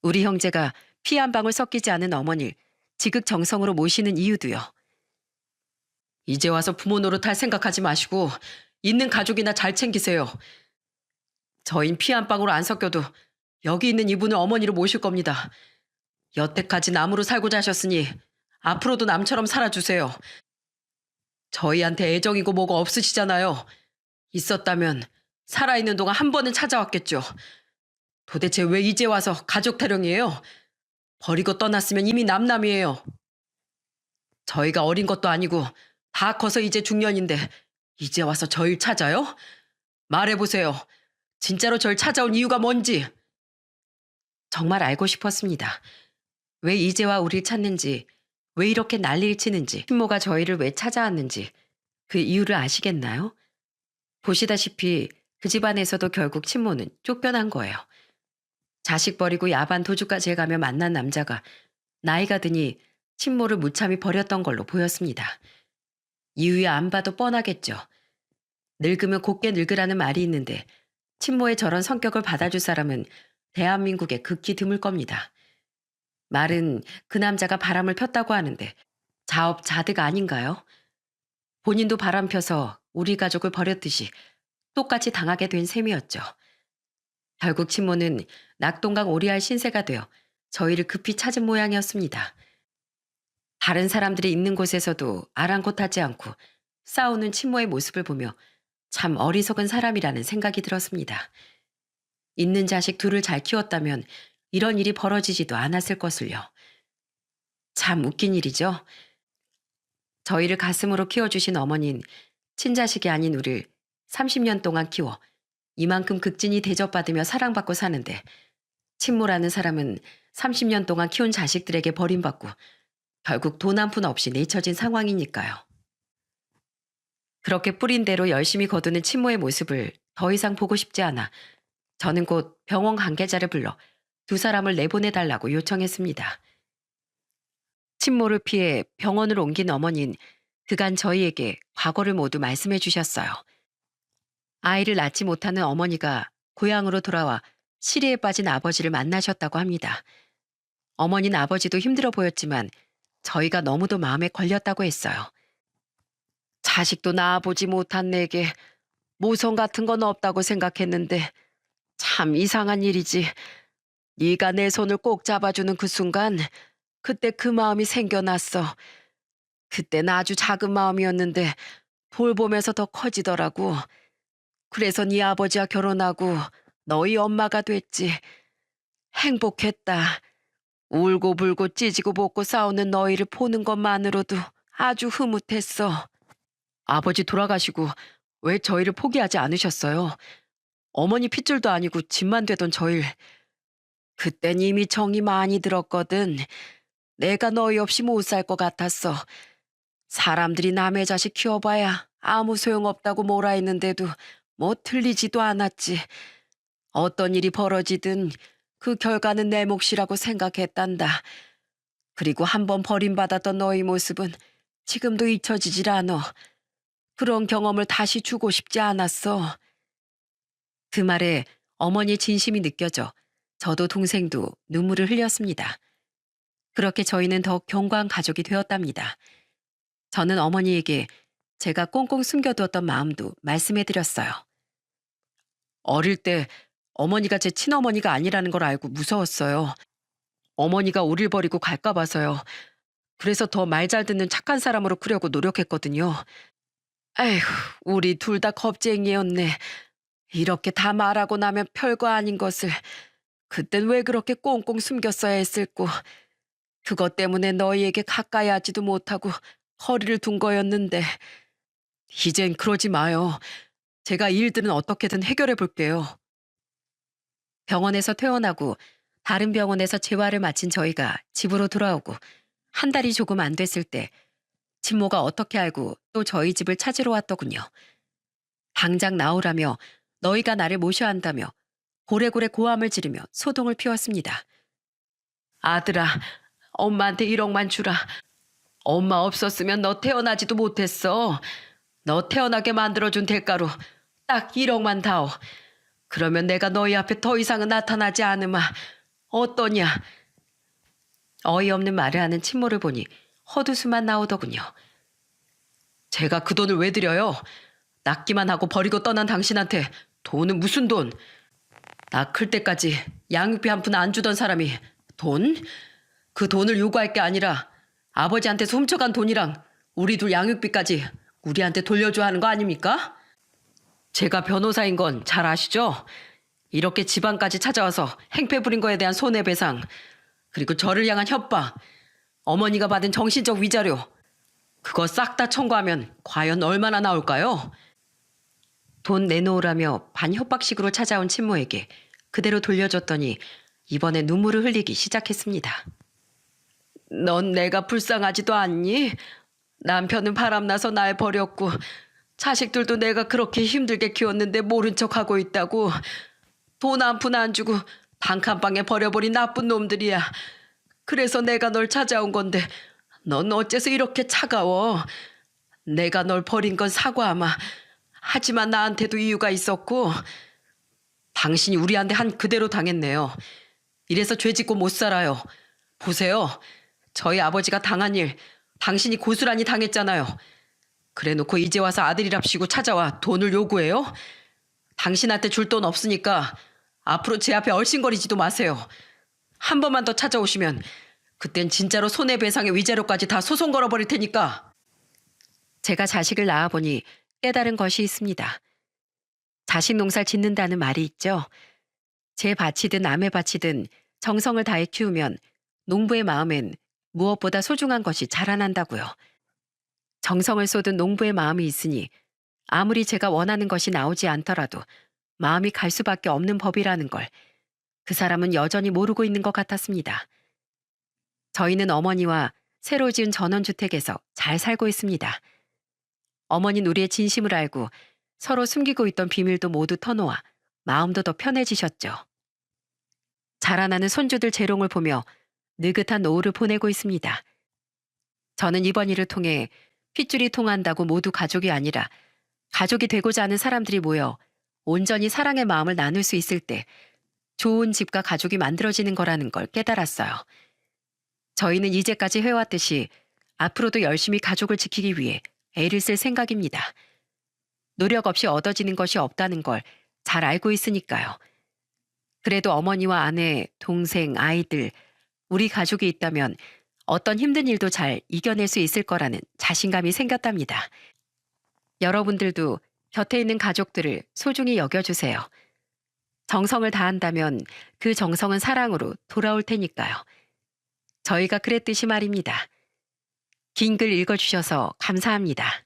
우리 형제가 피 한 방울 섞이지 않은 어머니를 지극정성으로 모시는 이유도요. 이제 와서 부모 노릇할 생각하지 마시고 있는 가족이나 잘 챙기세요. 저흰 피 한 방울 안 섞여도 여기 있는 이분을 어머니로 모실 겁니다. 여태까지 남으로 살고자 하셨으니 앞으로도 남처럼 살아주세요. 저희한테 애정이고 뭐고 없으시잖아요. 있었다면 살아있는 동안 한 번은 찾아왔겠죠. 도대체 왜 이제 와서 가족 타령이에요? 버리고 떠났으면 이미 남남이에요. 저희가 어린 것도 아니고 다 커서 이제 중년인데 이제 와서 저희 찾아요? 말해보세요. 진짜로 절 찾아온 이유가 뭔지. 정말 알고 싶었습니다. 왜 이제와 우리를 찾는지, 왜 이렇게 난리를 치는지, 친모가 저희를 왜 찾아왔는지 그 이유를 아시겠나요? 보시다시피 그 집안에서도 결국 친모는 쫓겨난 거예요. 자식 버리고 야반 도주까지 해가며 만난 남자가 나이가 드니 친모를 무참히 버렸던 걸로 보였습니다. 이유야 안 봐도 뻔하겠죠. 늙으면 곱게 늙으라는 말이 있는데 친모의 저런 성격을 받아줄 사람은 대한민국에 극히 드물 겁니다. 말은 그 남자가 바람을 폈다고 하는데 자업자득 아닌가요? 본인도 바람 펴서 우리 가족을 버렸듯이 똑같이 당하게 된 셈이었죠. 결국 친모는 낙동강 오리알 신세가 되어 저희를 급히 찾은 모양이었습니다. 다른 사람들이 있는 곳에서도 아랑곳하지 않고 싸우는 친모의 모습을 보며 참 어리석은 사람이라는 생각이 들었습니다. 있는 자식 둘을 잘 키웠다면 이런 일이 벌어지지도 않았을 것을요. 참 웃긴 일이죠. 저희를 가슴으로 키워주신 어머니는 친자식이 아닌 우리를 30년 동안 키워 이만큼 극진히 대접받으며 사랑받고 사는데, 친모라는 사람은 30년 동안 키운 자식들에게 버림받고 결국 돈 한 푼 없이 내쳐진 상황이니까요. 그렇게 뿌린 대로 열심히 거두는 친모의 모습을 더 이상 보고 싶지 않아 저는 곧 병원 관계자를 불러 두 사람을 내보내달라고 요청했습니다. 친모를 피해 병원을 옮긴 어머니는 그간 저희에게 과거를 모두 말씀해 주셨어요. 아이를 낳지 못하는 어머니가 고향으로 돌아와 시리에 빠진 아버지를 만나셨다고 합니다. 어머니는 아버지도 힘들어 보였지만 저희가 너무도 마음에 걸렸다고 했어요. 자식도 낳아보지 못한 내게 모성 같은 건 없다고 생각했는데 참 이상한 일이지. 네가 내 손을 꼭 잡아주는 그 순간 그때 그 마음이 생겨났어. 그땐 아주 작은 마음이었는데 돌보면서 더 커지더라고. 그래서 네 아버지와 결혼하고 너희 엄마가 됐지. 행복했다. 울고불고 찌지고 볶고 싸우는 너희를 보는 것만으로도 아주 흐뭇했어. 아버지 돌아가시고 왜 저희를 포기하지 않으셨어요? 어머니 핏줄도 아니고 집만 되던 저희를. 그땐 이미 정이 많이 들었거든. 내가 너희 없이 못 살 것 같았어. 사람들이 남의 자식 키워봐야 아무 소용없다고 뭐라 했는데도 뭐 틀리지도 않았지. 어떤 일이 벌어지든 그 결과는 내 몫이라고 생각했단다. 그리고 한번 버림받았던 너희 모습은 지금도 잊혀지질 않아. 그런 경험을 다시 주고 싶지 않았어. 그 말에 어머니의 진심이 느껴져 저도 동생도 눈물을 흘렸습니다. 그렇게 저희는 더욱 견고한 가족이 되었답니다. 저는 어머니에게 제가 꽁꽁 숨겨두었던 마음도 말씀해드렸어요. 어릴 때 어머니가 제 친어머니가 아니라는 걸 알고 무서웠어요. 어머니가 우릴 버리고 갈까 봐서요. 그래서 더 말 잘 듣는 착한 사람으로 크려고 노력했거든요. 에휴, 우리 둘 다 겁쟁이였네. 이렇게 다 말하고 나면 별거 아닌 것을 그땐 왜 그렇게 꽁꽁 숨겼어야 했을꼬. 그것 때문에 너희에게 가까이 하지도 못하고 거리를 둔 거였는데. 이젠 그러지 마요. 제가 이 일들은 어떻게든 해결해 볼게요. 병원에서 퇴원하고 다른 병원에서 재활을 마친 저희가 집으로 돌아오고 한 달이 조금 안 됐을 때 친모가 어떻게 알고 또 저희 집을 찾으러 왔더군요. 당장 나오라며 너희가 나를 모셔야 한다며 고래고래 고함을 지르며 소동을 피웠습니다. 아들아, 엄마한테 1억만 주라. 엄마 없었으면 너 태어나지도 못했어. 너 태어나게 만들어준 대가로 딱 1억만 다오. 그러면 내가 너희 앞에 더 이상은 나타나지 않으마. 어떠냐? 어이없는 말을 하는 친모를 보니 헛웃음만 나오더군요. 제가 그 돈을 왜 드려요? 낳기만 하고 버리고 떠난 당신한테 돈은 무슨 돈? 나 클 때까지 양육비 한 푼 안 주던 사람이 돈? 그 돈을 요구할 게 아니라 아버지한테서 훔쳐간 돈이랑 우리 둘 양육비까지 우리한테 돌려줘야 하는 거 아닙니까? 제가 변호사인 건 잘 아시죠? 이렇게 집안까지 찾아와서 행패 부린 거에 대한 손해배상, 그리고 저를 향한 협박, 어머니가 받은 정신적 위자료, 그거 싹 다 청구하면 과연 얼마나 나올까요? 돈 내놓으라며 반협박식으로 찾아온 친모에게 그대로 돌려줬더니 이번에 눈물을 흘리기 시작했습니다. 넌 내가 불쌍하지도 않니? 남편은 바람나서 날 버렸고 자식들도 내가 그렇게 힘들게 키웠는데 모른 척하고 있다고. 돈 한 푼 안 주고 단칸방에 버려버린 나쁜 놈들이야. 그래서 내가 널 찾아온 건데 넌 어째서 이렇게 차가워. 내가 널 버린 건 사과하마. 하지만 나한테도 이유가 있었고 당신이 우리한테 한 그대로 당했네요. 이래서 죄짓고 못 살아요. 보세요. 저희 아버지가 당한 일 당신이 고스란히 당했잖아요. 그래놓고 이제 와서 아들이랍시고 찾아와 돈을 요구해요? 당신한테 줄 돈 없으니까 앞으로 제 앞에 얼씬거리지도 마세요. 한 번만 더 찾아오시면 그땐 진짜로 손해배상의 위자료까지 다 소송 걸어버릴 테니까. 제가 자식을 낳아보니 깨달은 것이 있습니다. 자식 농사를 짓는다는 말이 있죠. 제 밭이든 남의 밭이든 정성을 다해 키우면 농부의 마음엔 무엇보다 소중한 것이 자라난다고요. 정성을 쏟은 농부의 마음이 있으니 아무리 제가 원하는 것이 나오지 않더라도 마음이 갈 수밖에 없는 법이라는 걸 그 사람은 여전히 모르고 있는 것 같았습니다. 저희는 어머니와 새로 지은 전원주택에서 잘 살고 있습니다. 어머니는 우리의 진심을 알고 서로 숨기고 있던 비밀도 모두 터놓아 마음도 더 편해지셨죠. 자라나는 손주들 재롱을 보며 느긋한 노후를 보내고 있습니다. 저는 이번 일을 통해 핏줄이 통한다고 모두 가족이 아니라 가족이 되고자 하는 사람들이 모여 온전히 사랑의 마음을 나눌 수 있을 때 좋은 집과 가족이 만들어지는 거라는 걸 깨달았어요. 저희는 이제까지 해왔듯이 앞으로도 열심히 가족을 지키기 위해 애를 쓸 생각입니다. 노력 없이 얻어지는 것이 없다는 걸 잘 알고 있으니까요. 그래도 어머니와 아내, 동생, 아이들, 우리 가족이 있다면 어떤 힘든 일도 잘 이겨낼 수 있을 거라는 자신감이 생겼답니다. 여러분들도 곁에 있는 가족들을 소중히 여겨주세요. 정성을 다한다면 그 정성은 사랑으로 돌아올 테니까요. 저희가 그랬듯이 말입니다. 긴 글 읽어주셔서 감사합니다.